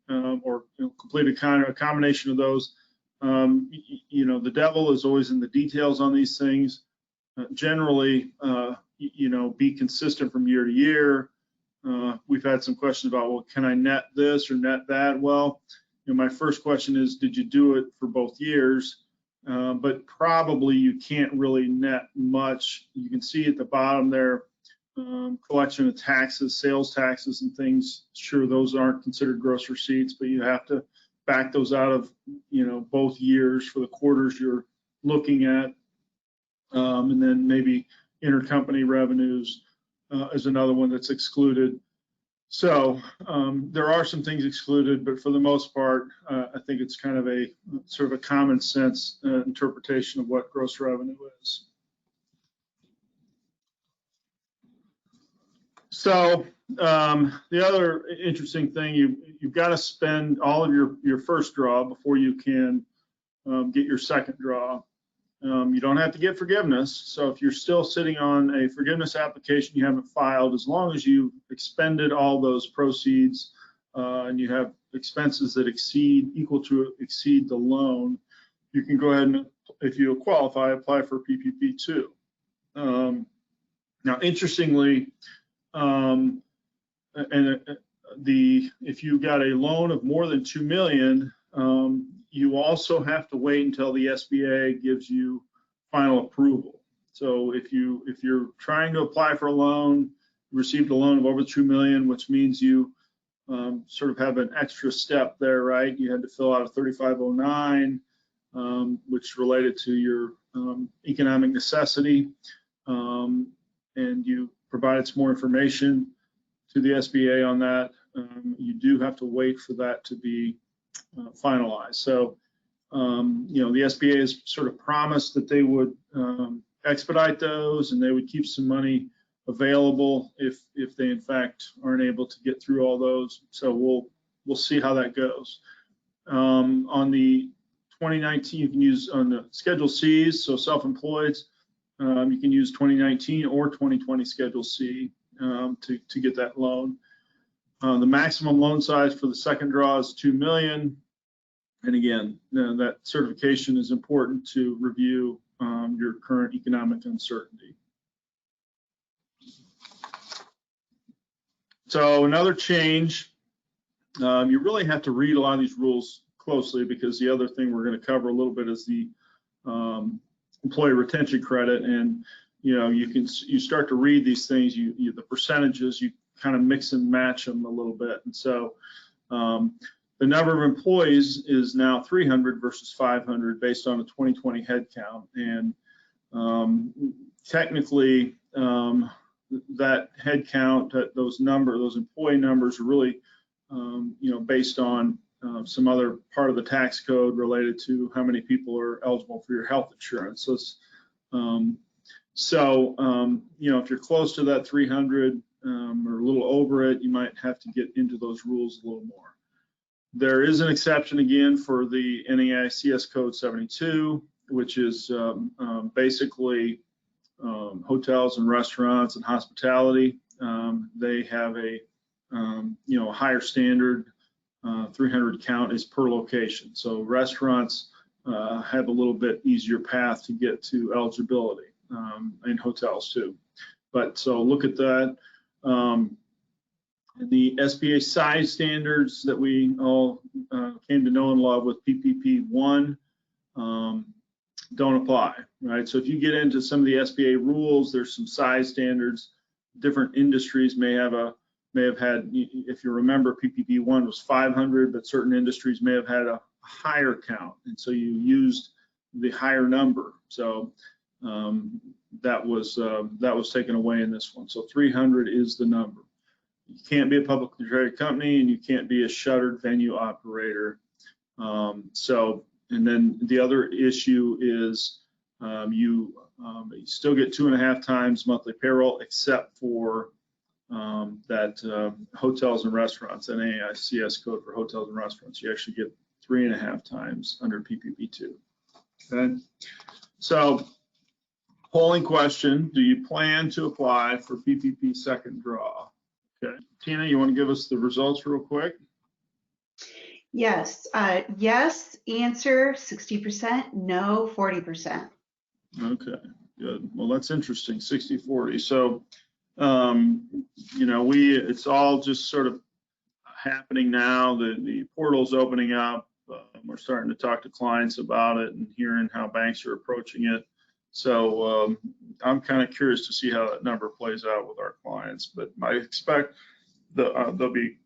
or completed a combination of those. You know, the devil is always in the details on these things. Generally, you know, be consistent from year to year. We've had some questions about, well, can I net this or net that? Well, you know, my first question is, did you do it for both years? But probably you can't really net much. You can see at the bottom there, collection of taxes, sales taxes and things. Sure, those aren't considered gross receipts, but you have to back those out of, you know, both years for the quarters you're looking at. And then maybe intercompany revenues is another one that's excluded. So there are some things excluded, but for the most part, I think it's kind of a sort of a common sense interpretation of what gross revenue is. So the other interesting thing, you've got to spend all of your first draw before you can get your second draw. You don't have to get forgiveness. So if you're still sitting on a forgiveness application you haven't filed, as long as you've expended all those proceeds and you have expenses that equal to exceed the loan, you can go ahead and, if you qualify, apply for PPP2. Now, interestingly, and if you got a loan of more than $2 million, you also have to wait until the SBA gives you final approval. So if you're trying to apply for a loan, you received a loan of over $2 million, which means you sort of have an extra step there, right? You had to fill out a 3509, which related to your economic necessity, and you provided some more information to the SBA on that. You do have to wait for that to be finalized. So, the SBA has sort of promised that they would expedite those, and they would keep some money available if they in fact aren't able to get through all those. So we'll see how that goes. On the 2019, you can use on the Schedule C's, so self-employed, you can use 2019 or 2020 Schedule C to get that loan. The maximum loan size for the second draw is $2 million. And again, that certification is important to review your current economic uncertainty. So another change, you really have to read a lot of these rules closely, because the other thing we're going to cover a little bit is the employee retention credit. And you start to read these things, the percentages, you kind of mix and match them a little bit. And so the number of employees is now 300 versus 500 based on a 2020 head count. And technically, that head count, those employee numbers are really, based on some other part of the tax code related to how many people are eligible for your health insurance. So, if you're close to that 300 or a little over it, you might have to get into those rules a little more. There is an exception again for the NAICS code 72, which is basically hotels and restaurants and hospitality. They have a higher standard. 300 count is per location. So restaurants have a little bit easier path to get to eligibility, and hotels too. But so look at that. The SBA size standards that we all came to know and love with PPP 1 don't apply, right? So if you get into some of the SBA rules, there's some size standards. Different industries may have had, if you remember, PPP 1 was 500, but certain industries may have had a higher count, and so you used the higher number. So that was taken away in this one. So 300 is the number. You can't be a publicly traded company, and you can't be a shuttered venue operator. And then the other issue is you still get 2.5 times monthly payroll, except for that hotels and restaurants, NAICS code for hotels and restaurants. You actually get 3.5 times under PPP 2. Okay. So, polling question: do you plan to apply for PPP second draw? Okay, Tina, you want to give us the results real quick? Yes. Yes, answer 60%, no 40%. Okay, good. Well, that's interesting, 60-40. So, it's all just sort of happening now. The portal's opening up. We're starting to talk to clients about it and hearing how banks are approaching it. So I'm kind of curious to see how that number plays out with our clients, but I expect there'll be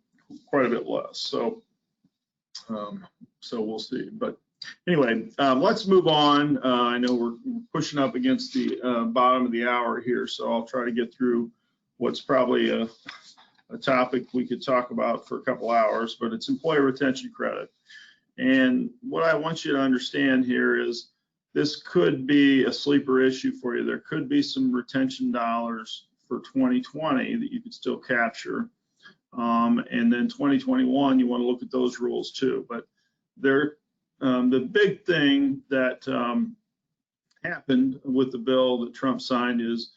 quite a bit less. So we'll see. But anyway, let's move on. I know we're pushing up against the bottom of the hour here, so I'll try to get through what's probably a topic we could talk about for a couple hours, but it's employee retention credit. And what I want you to understand here is this could be a sleeper issue for you. There could be some retention dollars for 2020 that you could still capture. And then 2021, you want to look at those rules too. But the big thing that happened with the bill that Trump signed is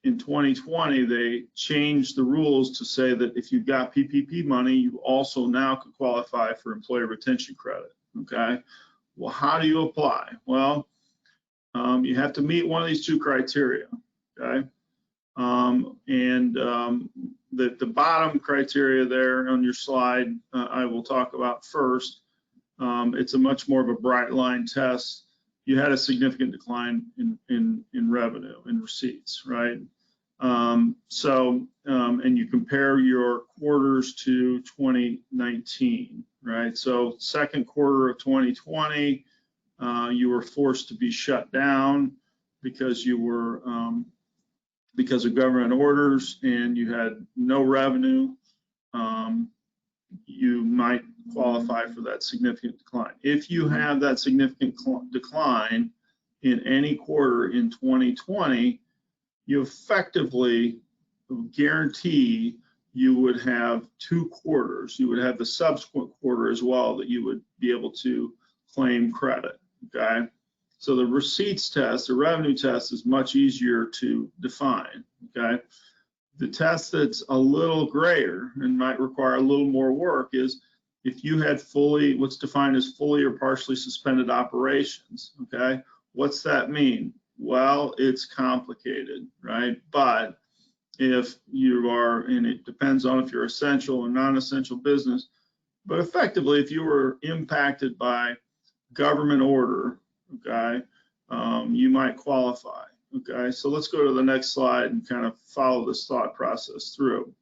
in 2020, they changed the rules to say that if you got PPP money, you also now could qualify for employee retention credit. Okay. Well, how do you apply? Well, you have to meet one of these two criteria. Okay. the bottom criteria there on your slide, I will talk about first. It's a much more of a bright line test. You had a significant decline in revenue, in receipts, right? And you compare your quarters to 2019, right? So second quarter of 2020, you were forced to be shut down because you were because of government orders and you had no revenue. You might qualify for that significant decline. If you have that significant decline in any quarter in 2020, you effectively guarantee you would have 2 quarters. You would have the subsequent quarter as well that you would be able to claim credit, okay? So the receipts test, the revenue test, is much easier to define, okay? The test that's a little grayer and might require a little more work is if you had fully, what's defined as fully or partially suspended operations, okay? What's that mean? Well, it's complicated, right? But if you are, and it depends on if you're essential or non-essential business, but effectively, if you were impacted by government order, okay, you might qualify, okay? So let's go to the next slide and kind of follow this thought process through.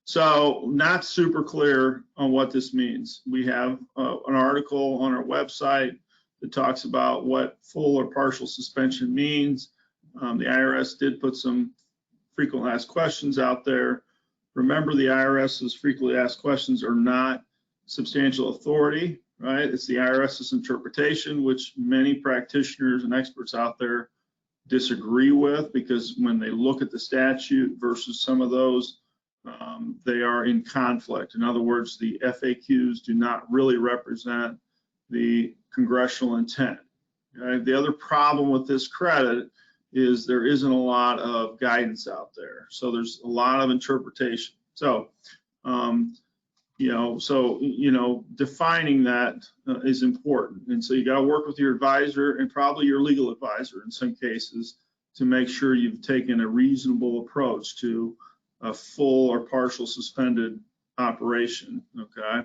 So not super clear on what this means. We have an article on our website that talks about what full or partial suspension means. The IRS did put some frequently asked questions out there. Remember, the IRS's frequently asked questions are not substantial authority, right? It's the IRS's interpretation, which many practitioners and experts out there disagree with, because when they look at the statute versus some of those, they are in conflict. In other words, the FAQs do not really represent the congressional intent. Okay? The other problem with this credit is there isn't a lot of guidance out there. So there's a lot of interpretation. So, defining that is important. And so you got to work with your advisor and probably your legal advisor in some cases to make sure you've taken a reasonable approach to a full or partial suspended operation, okay?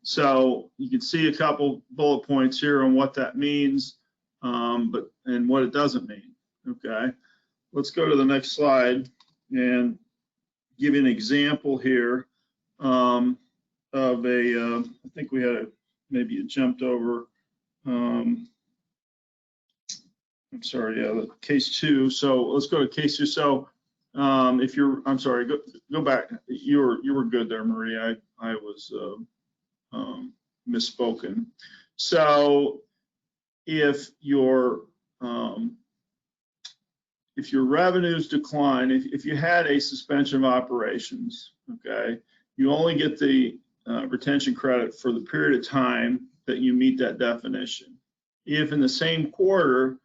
So you can see a couple bullet points here on what that means, and what it doesn't mean, okay? Let's go to the next slide and give you an example here of I think we had maybe it jumped over, I'm sorry, yeah, case 2. So let's go to case 2. So if you're, I'm sorry, go back. You were good there, Marie. I was misspoken. So if your revenues decline, if you had a suspension of operations, okay, you only get the retention credit for the period of time that you meet that definition. If in the same quarter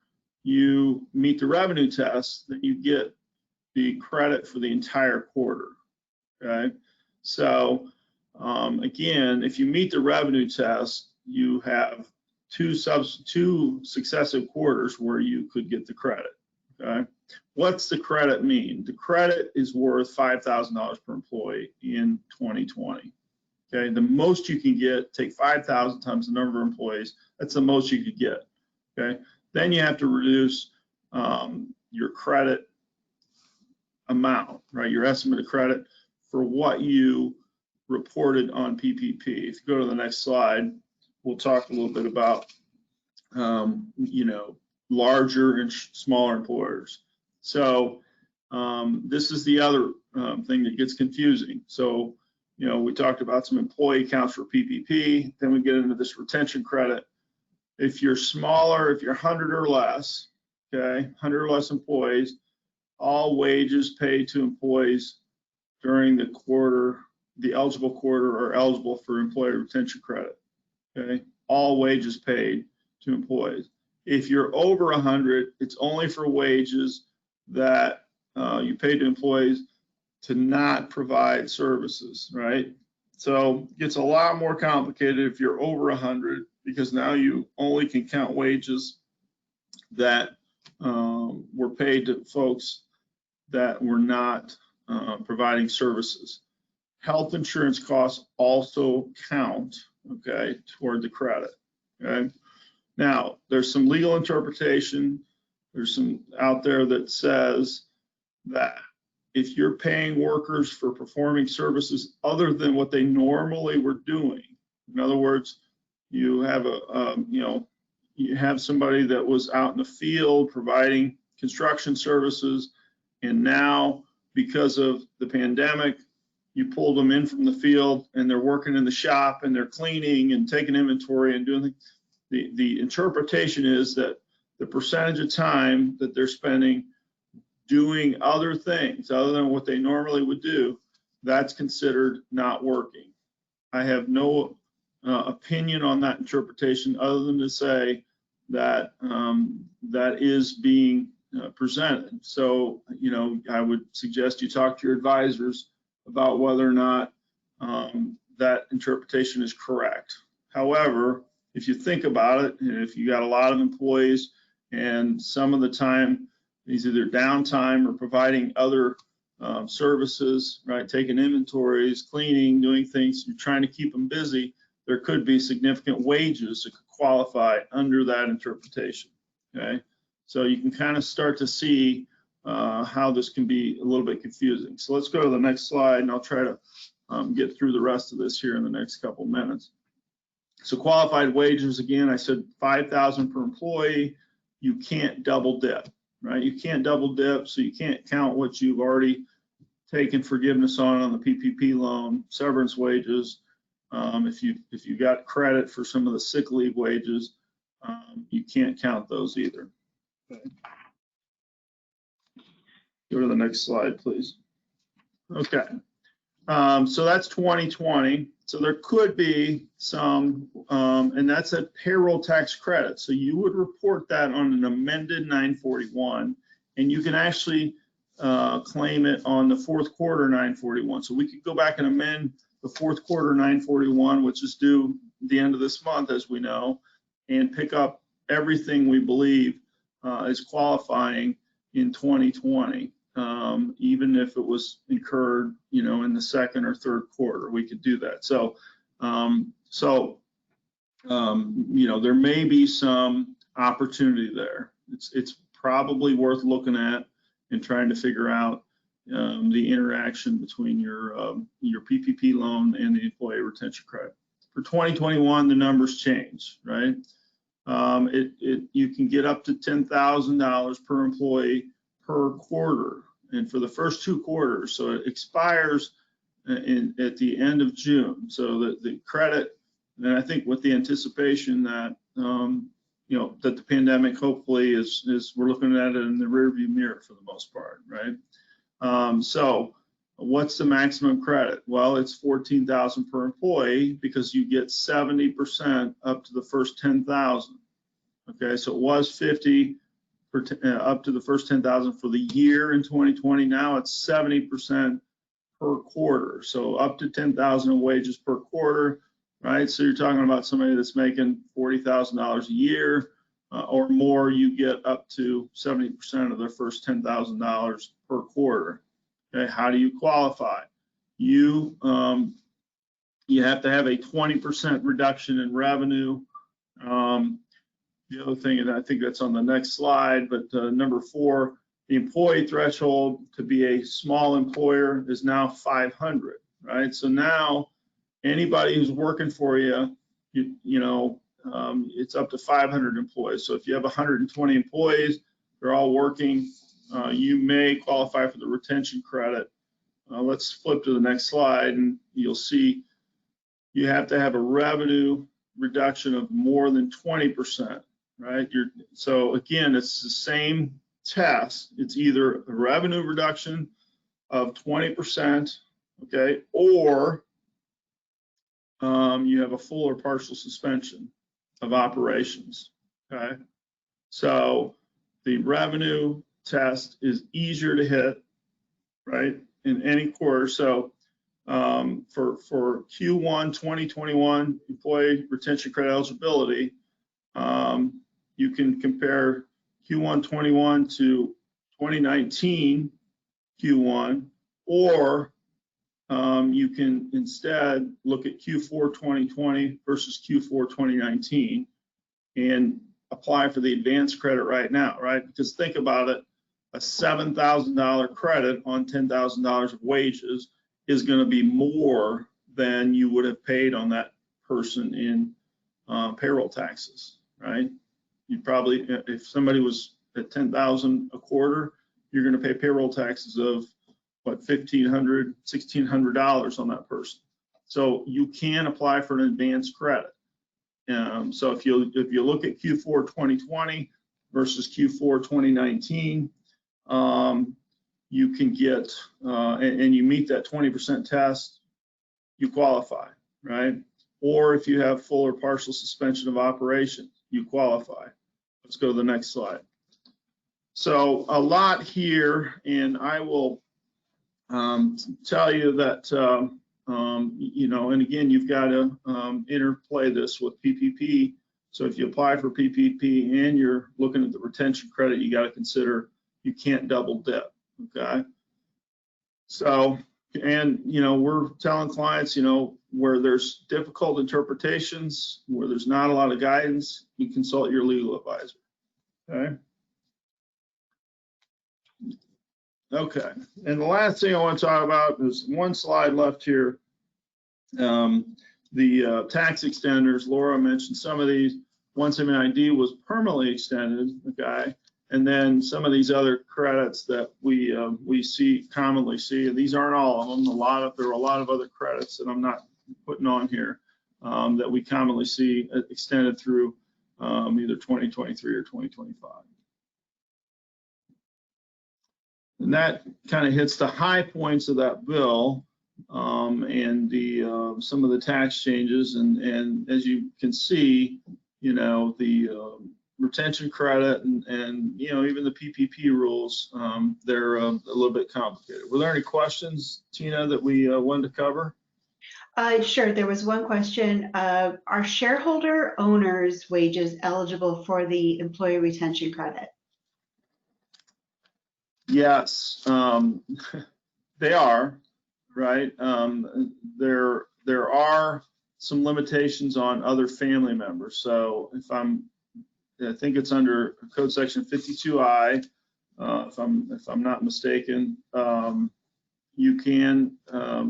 you meet the revenue test, then you get the credit for the entire quarter, okay? So again, if you meet the revenue test, you have two successive quarters where you could get the credit, okay? What's the credit mean? The credit is worth $5,000 per employee in 2020, okay? The most you can get, take 5,000 times the number of employees, that's the most you could get, okay? Then you have to reduce your credit amount, right? Your estimated credit for what you reported on PPP. If you go to the next slide, we'll talk a little bit about, larger and smaller employers. So this is the other thing that gets confusing. So, we talked about some employee counts for PPP, then we get into this retention credit. If you're smaller, if you're 100 or less, okay, 100 or less employees, all wages paid to employees during the quarter, the eligible quarter, are eligible for employee retention credit, okay? All wages paid to employees. If you're over 100, it's only for wages that you pay to employees to not provide services, right? So it gets a lot more complicated if you're over 100, because now you only can count wages that were paid to folks that were not providing services. Health insurance costs also count, okay, toward the credit, okay? Now, there's some legal interpretation. There's some out there that says that if you're paying workers for performing services other than what they normally were doing, in other words, you have you have somebody that was out in the field providing construction services, and now because of the pandemic, you pulled them in from the field and they're working in the shop and they're cleaning and taking inventory and doing things. The interpretation is that the percentage of time that they're spending doing other things other than what they normally would do, that's considered not working. I have no opinion on that interpretation other than to say that that is being presented. So, you know, I would suggest you talk to your advisors about whether or not that interpretation is correct. However, if you think about it, and if you got a lot of employees and some of the time is either downtime or providing other services, right, taking inventories, cleaning, doing things, you're trying to keep them busy, there could be significant wages that could qualify under that interpretation, okay? So you can kind of start to see how this can be a little bit confusing. So let's go to the next slide, and I'll try to get through the rest of this here in the next couple minutes. So qualified wages, again, I said 5,000 per employee. You can't double dip, right? You can't double dip, so you can't count what you've already taken forgiveness on the PPP loan, severance wages. If you got credit for some of the sick leave wages, you can't count those either. Okay. Go to the next slide, please. Okay. So that's 2020. So there could be some, and that's a payroll tax credit. So you would report that on an amended 941, and you can actually claim it on the fourth quarter 941. So we could go back and amend the fourth quarter 941, which is due the end of this month, as we know, and pick up everything we believe is qualifying in 2020. Even if it was incurred, you know, in the second or third quarter, we could do that. So, you know, there may be some opportunity there. It's probably worth looking at and trying to figure out the interaction between your PPP loan and the employee retention credit. For 2021, the numbers change, right? You can get up to $10,000 per employee per quarter, and for the first 2 quarters. So it expires at the end of June. So the credit, and I think with the anticipation that you know, that the pandemic hopefully is we're looking at it in the rearview mirror for the most part, right? So what's the maximum credit? Well, it's $14,000 per employee because you get 70% up to the first 10,000. Okay, so it was 50 up to the first 10,000 for the year in 2020. Now it's 70% per quarter. So up to 10,000 in wages per quarter, right? So you're talking about somebody that's making $40,000 a year or more, you get up to 70% of their first $10,000 per quarter. Okay, how do you qualify? You have to have a 20% reduction in revenue. The other thing, and I think that's on the next slide, but number 4, the employee threshold to be a small employer is now 500, right? So now anybody who's working for you, it's up to 500 employees. So if you have 120 employees, they're all working, you may qualify for the retention credit. Let's flip to the next slide, and you'll see you have to have a revenue reduction of more than 20%. Right? So again, it's the same test. It's either a revenue reduction of 20%, okay, or you have a full or partial suspension of operations, okay? So the revenue test is easier to hit, right, in any quarter. So for Q1 2021 employee retention credit eligibility, you can compare Q1 21 to 2019 Q1, or you can instead look at Q4 2020 versus Q4 2019 and apply for the advanced credit right now, right? Because think about it, a $7,000 credit on $10,000 of wages is going to be more than you would have paid on that person in payroll taxes, right? You probably, if somebody was at $10,000 a quarter, you're going to pay payroll taxes of what, $1,500, $1,600 on that person. So you can apply for an advanced credit. So if you look at Q4 2020 versus Q4 2019, you can get and you meet that 20% test, you qualify, right? Or if you have full or partial suspension of operation, you qualify. Let's go to the next slide. So a lot here, and I will tell you that, you know, and again, you've got to interplay this with PPP. So if you apply for PPP and you're looking at the retention credit, you got to consider you can't double dip, okay? So, and, you know, we're telling clients, you know, where there's difficult interpretations, where there's not a lot of guidance, you consult your legal advisor, okay? Okay, and the last thing I want to talk about is one slide left here. The tax extenders, Laura mentioned some of these. 179D was permanently extended, okay, and then some of these other credits that we commonly see. These aren't all of them. There are a lot of other credits that I'm not putting on here that we commonly see extended through either 2023 or 2025. And that kind of hits the high points of that bill and the some of the tax changes. And as you can see, you know, the retention credit and you know, even the PPP rules, they're a little bit complicated. Were there any questions, Tina, that we wanted to cover? Sure, there was one question. Are shareholder owners' wages eligible for the employee retention credit? Yes, they are, right? There are some limitations on other family members. So I think it's under code section 52I, if I'm not mistaken. You can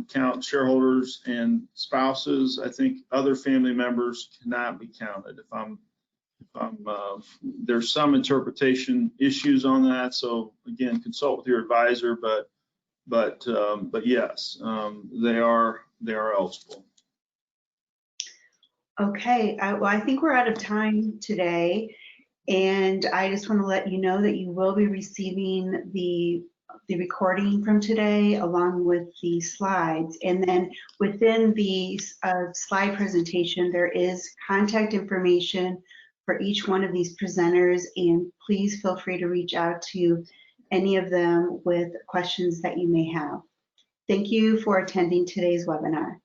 count shareholders and spouses. I think other family members cannot be counted. There's some interpretation issues on that. So again, consult with your advisor, but yes, they are eligible. Okay, well, I think we're out of time today, and I just want to let you know that you will be receiving the recording from today along with the slides. And then within the slide presentation, there is contact information for each one of these presenters, and please feel free to reach out to any of them with questions that you may have. Thank you for attending today's webinar.